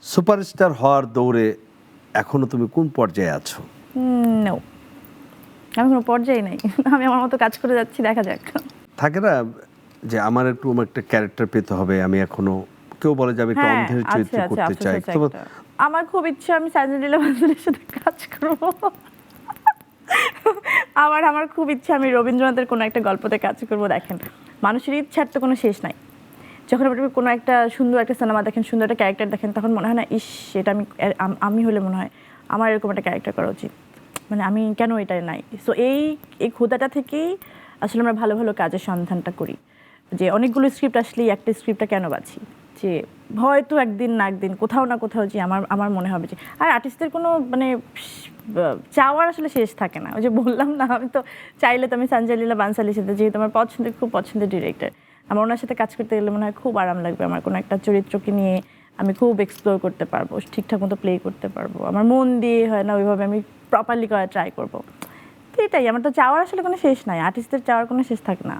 Superstar হওয়ার দৌড়ে এখনো তুমি কোন পর্যায়ে আছো? নো, আমি কোনো পর্যায়ে নাই। আমি আমার মতো কাজ করে যাচ্ছি, দেখা যাক। থাকে না যে আমার একটু একটা ক্যারেক্টার পেতে হবে, আমি এখনো, কেউ বলে যে আমি একটা হ্যাঁ, অন্ধের আছে চরিত্র আছে করতে আফসোস চাই। আছে তোমার একটা। আমার খুব ইচ্ছা আমি সানজিদা লীলা বানসালের সাথে কাজ করব। আমার খুব ইচ্ছা আমি রবীন্দ্রনাথের কোনো একটা গল্পতে কাজ করব। দেখেন, মানুষের ইচ্ছার তো কোনো শেষ নাই। যখন আপনি কোনো একটা সুন্দর একটা সিনেমা দেখেন, সুন্দর একটা ক্যারেক্টার দেখেন, তখন মনে হয় না, ইস, এটা আমি হলে মনে হয় আমার এরকম একটা ক্যারেক্টার করা উচিত, মানে আমি কেন এটা নাই। সো এই ক্ষুধাটা থেকেই আসলে আমরা ভালো ভালো কাজের সন্ধানটা করি, যে অনেকগুলো স্ক্রিপ্ট আসলেই একটা স্ক্রিপ্টটা কেন বাছি, যে হয়তো একদিন না একদিন কোথাও না কোথাও যে আমার মনে হবে যে, আর আর্টিস্টদের কোনো মানে চাওয়ার আসলে শেষ থাকে না। ওই যে বললাম না, আমি তো চাইলে তো আমি সঞ্জয় লীলা বানসালির সাথে, যেহেতু আমার খুব পছন্দের ডিরেক্টর, আমার ওনার সাথে কাজ করতে গেলে মনে হয় খুব আরাম লাগবে। আমার কোনো একটা চরিত্রকে নিয়ে আমি খুব এক্সপ্লোর করতে পারবো, ঠিকঠাক মতো প্লে করতে পারবো, আমার মন দিয়ে হয় না ওইভাবে আমি প্রপারলি করার ট্রাই করবো। তো এটাই, আমার তো চাওয়ার আসলে কোনো শেষ নাই, আর্টিস্টদের চাওয়ার কোনো শেষ থাকে না।